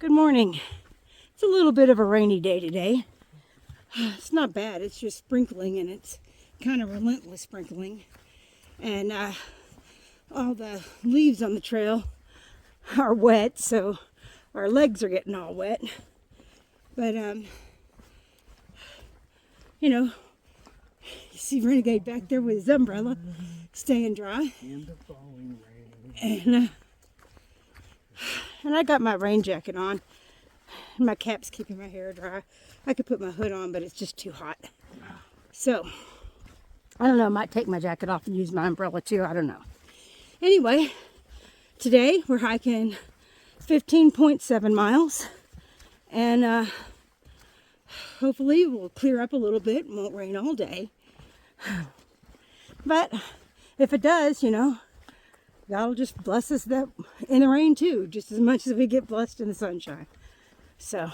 Good morning. It's a little bit of a rainy day today. It's not bad. It's just sprinkling, and it's kind of relentless sprinkling. And all the leaves on the trail are wet, so our legs are getting all wet. But, you see Renegade back there with his umbrella, staying dry. And the falling rain. And I got my rain jacket on. My cap's keeping my hair dry. I could put my hood on, but it's just too hot. So, I don't know. I might take my jacket off and use my umbrella too. I don't know. Anyway, today we're hiking 15.7 miles. And hopefully it will clear up a little bit and won't rain all day. But if it does, God will just bless us in the rain too, just as much as we get blessed in the sunshine. So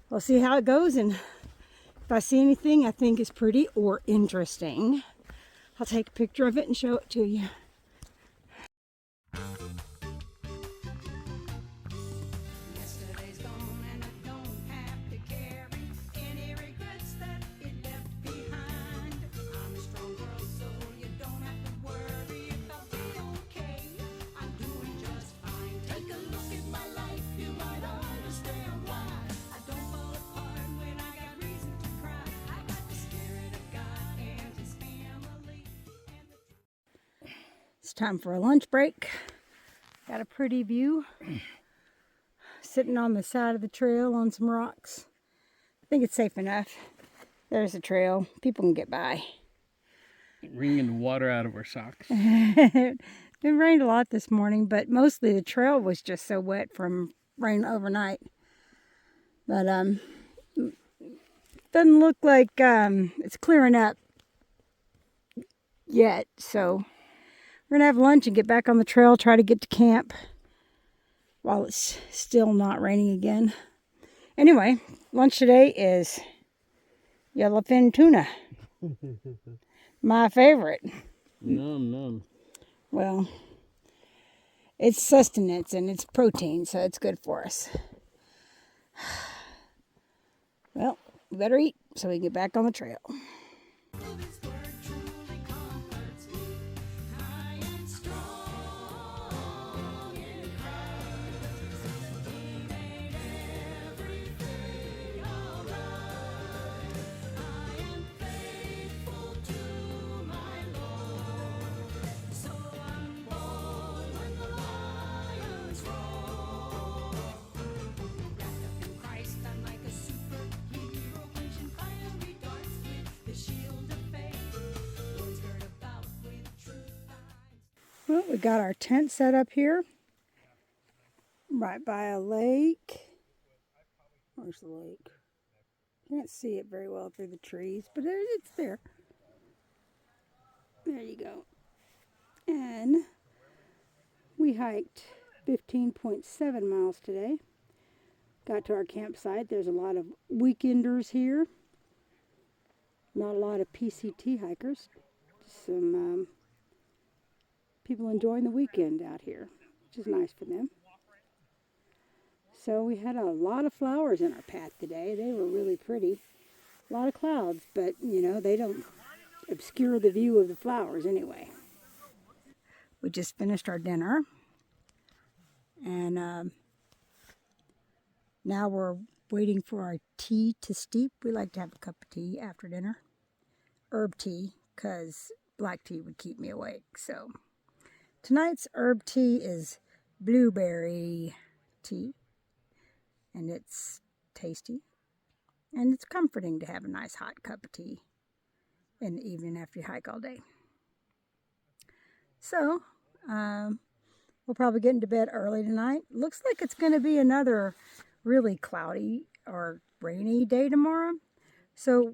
we'll see how it goes, and if I see anything I think is pretty or interesting, I'll take a picture of it and show it to you. It's time for a lunch break. Got a pretty view. Sitting on the side of the trail on some rocks. I think it's safe enough. There's a trail. People can get by. Wringing the water out of our socks. It rained a lot this morning, but mostly the trail was just so wet from rain overnight. But doesn't look like it's clearing up yet, so we're gonna have lunch and get back on the trail, try to get to camp while it's still not raining again. Anyway, lunch today is yellowfin tuna. My favorite. Num. Well, it's sustenance and it's protein, so it's good for us. Well, we better eat so we can get back on the trail. Well, we got our tent set up here, right by a lake. Where's the lake? Can't see it very well through the trees, but it's there. There you go. And we hiked 15.7 miles today. Got to our campsite. There's a lot of weekenders here. Not a lot of PCT hikers. Just some people enjoying the weekend out here, which is nice for them. So we had a lot of flowers in our path today. They were really pretty. A lot of clouds, but they don't obscure the view of the flowers anyway. We just finished our dinner, and now we're waiting for our tea to steep. We like to have a cup of tea after dinner. Herb tea, because black tea would keep me awake. So tonight's herb tea is blueberry tea, and it's tasty, and it's comforting to have a nice hot cup of tea in the evening after you hike all day. So, we'll probably get into bed early tonight. Looks like it's going to be another really cloudy or rainy day tomorrow. So,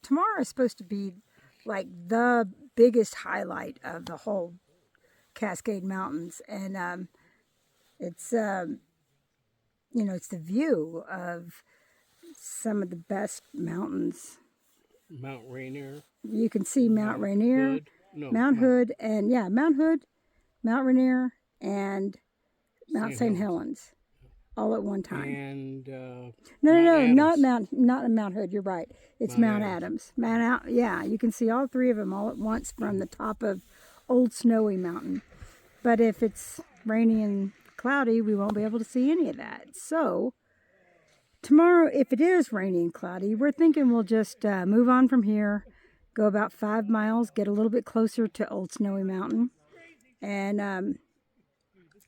tomorrow is supposed to be like the biggest highlight of the whole Cascade Mountains, and it's it's the view of some of the best mountains. Mount Rainier. You can see Mount Rainier, Hood. No, Mount Hood, and Mount Hood, Mount Rainier, and Mount St. Helens. all at one time. and No, Mount not Adams. Mount Hood. You're right. It's Mount Mount Adams. Yeah, you can see all three of them all at once from the top of Old Snowy Mountain. But if it's rainy and cloudy, we won't be able to see any of that. So tomorrow, if it is rainy and cloudy, we're thinking we'll just move on from here, go about 5 miles, get a little bit closer to Old Snowy Mountain, and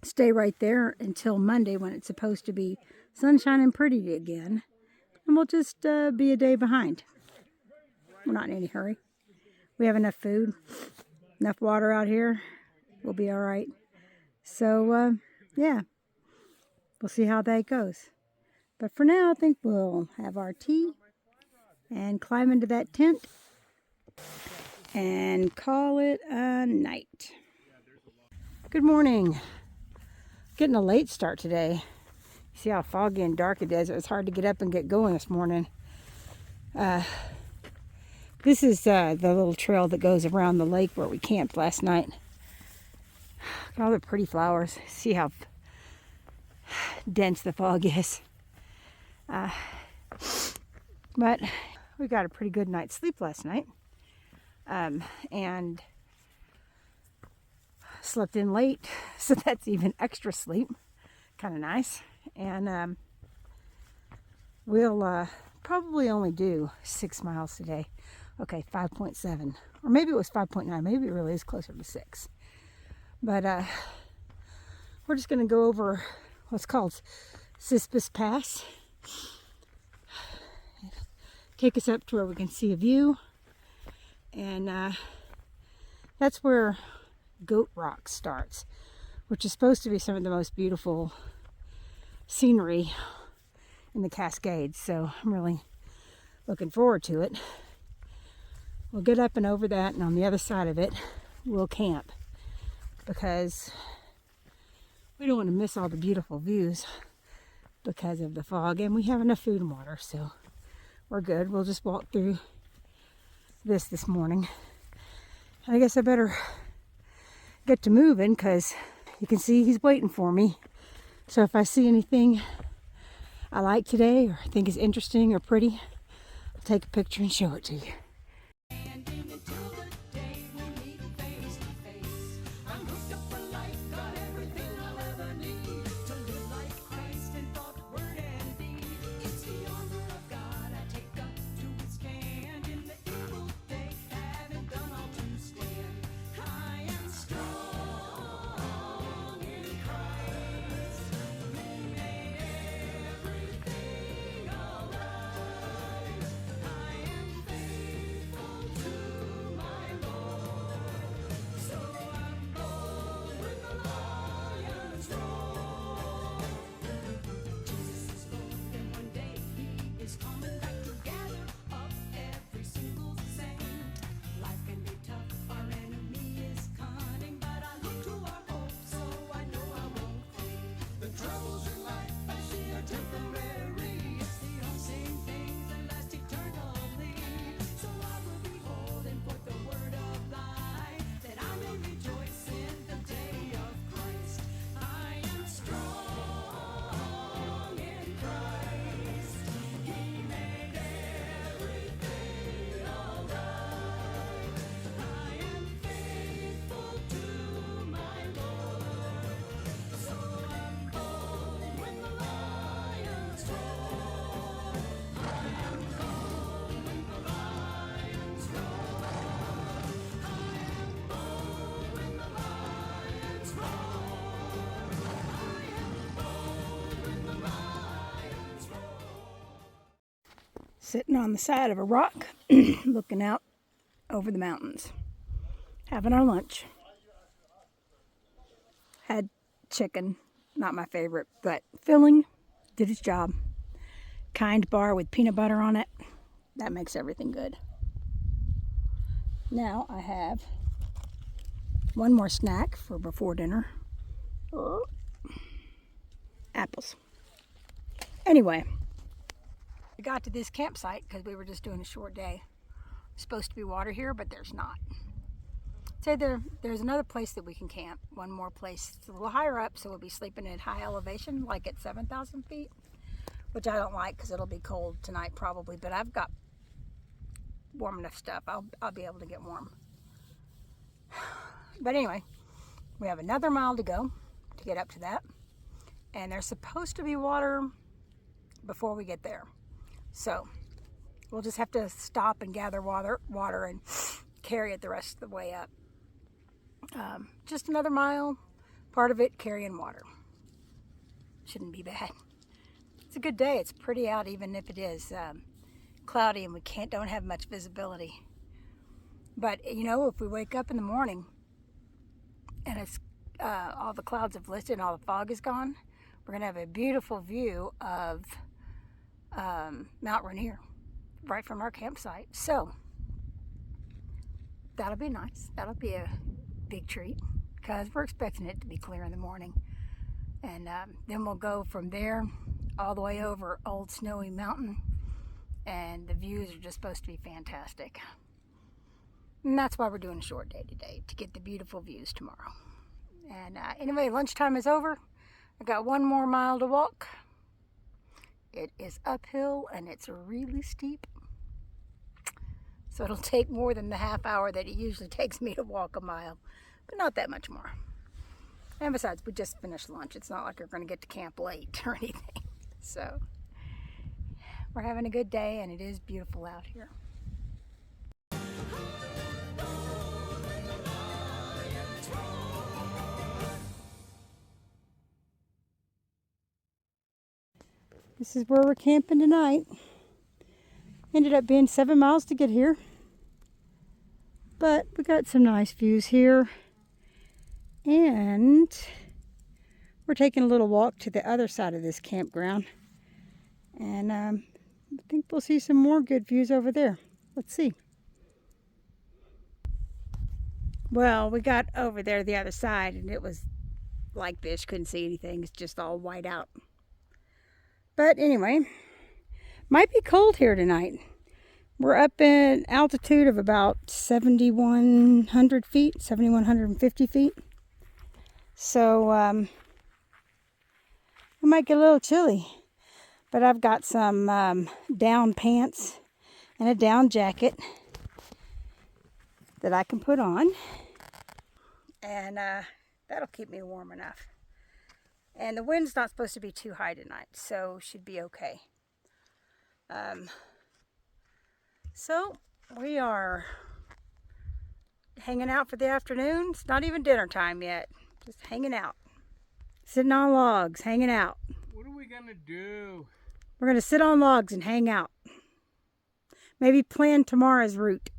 stay right there until Monday when it's supposed to be sunshine and pretty again. And we'll just be a day behind. We're not in any hurry. We have enough food, enough water out here. We'll be all right. So, yeah, we'll see how that goes. But for now, I think we'll have our tea and climb into that tent and call it a night. Good morning. Getting a late start today. See how foggy and dark it is. It was hard to get up and get going this morning. This is the little trail that goes around the lake where we camped last night. Got all the pretty flowers. See how dense the fog is. But we got a pretty good night's sleep last night. And slept in late, so that's even extra sleep. Kind of nice. And we'll probably only do 6 miles today. Okay, 5.7. Or maybe it was 5.9. Maybe it really is closer to 6. But we're just going to go over what's called Cispus Pass. Take us up to where we can see a view. And that's where Goat Rock starts, which is supposed to be some of the most beautiful scenery in the Cascades. So I'm really looking forward to it. We'll get up and over that, and on the other side of it, we'll camp, because we don't want to miss all the beautiful views because of the fog, and we have enough food and water, so we're good. We'll just walk through this morning. And I guess I better get to moving, because you can see he's waiting for me. So if I see anything I like today or think is interesting or pretty, I'll take a picture and show it to you. Sitting on the side of a rock, looking out over the mountains, having our lunch. Had chicken, not my favorite, but filling, did its job. Kind bar with peanut butter on it, that makes everything good. Now I have one more snack for before dinner. Apples. Anyway, we got to this campsite because we were just doing a short day. There's supposed to be water here, but there's not. say there's another place that we can camp. One more place. It's a little higher up, so we'll be sleeping at high elevation, like at 7,000 feet, which I don't like because it'll be cold tonight probably, but I've got warm enough stuff. I'll be able to get warm. But anyway, we have another mile to go to get up to that. And there's supposed to be water before we get there. So we'll just have to stop and gather water and carry it the rest of the way up. Just another mile, part of it carrying water. Shouldn't be bad. It's a good day. It's pretty out, even if it is cloudy and we don't have much visibility. But you know, if we wake up in the morning and it's all the clouds have lifted and all the fog is gone, we're gonna have a beautiful view of Mount Rainier right from our campsite. So that'll be nice. That'll be a big treat because we're expecting it to be clear in the morning. And then we'll go from there all the way over Old Snowy Mountain, and the views are just supposed to be fantastic. And that's why we're doing a short day today, to get the beautiful views tomorrow. And anyway, lunchtime is over. I got one more mile to walk. It is uphill and it's really steep. So it'll take more than the half hour that it usually takes me to walk a mile, but not that much more. And besides, we just finished lunch. It's not like we're going to get to camp late or anything. So we're having a good day and it is beautiful out here. This is where we're camping tonight. Ended up being 7 miles to get here. But we got some nice views here. And we're taking a little walk to the other side of this campground. And I think we'll see some more good views over there. Let's see. Well, we got over there to the other side and it was like this. Couldn't see anything. It's just all white out. But anyway, might be cold here tonight. We're up in altitude of about 7,100 feet, 7,150 feet. So it might get a little chilly. But I've got some down pants and a down jacket that I can put on. And that'll keep me warm enough. And the wind's not supposed to be too high tonight, so should be okay. So we are hanging out for the afternoon. It's not even dinner time yet. Just hanging out. Sitting on logs, hanging out. What are we gonna do? We're gonna sit on logs and hang out. Maybe plan tomorrow's route.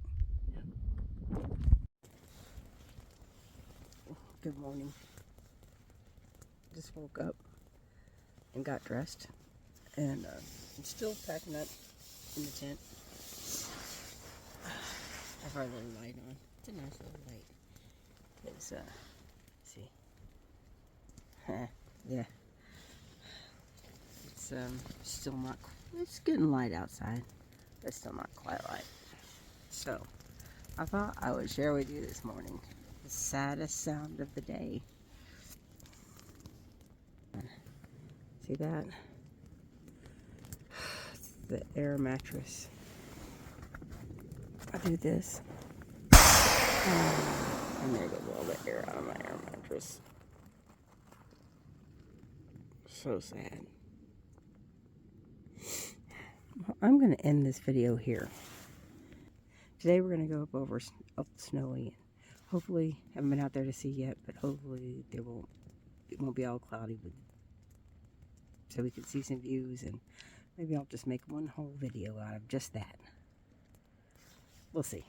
Good morning. Just woke up and got dressed, and I'm still packing up in the tent. I have our little light on. It's a nice little light. It's see, yeah. It's still not. It's getting light outside, but it's still not quite light. So I thought I would share with you this morning the saddest sound of the day. See that? It's the air mattress. I do this. And there goes all the air out of my air mattress. So sad. Well, I'm going to end this video here. Today we're going to go up Snowy. Hopefully, haven't been out there to see yet, but hopefully it won't be all cloudy, so we can see some views, and maybe I'll just make one whole video out of just that. We'll see.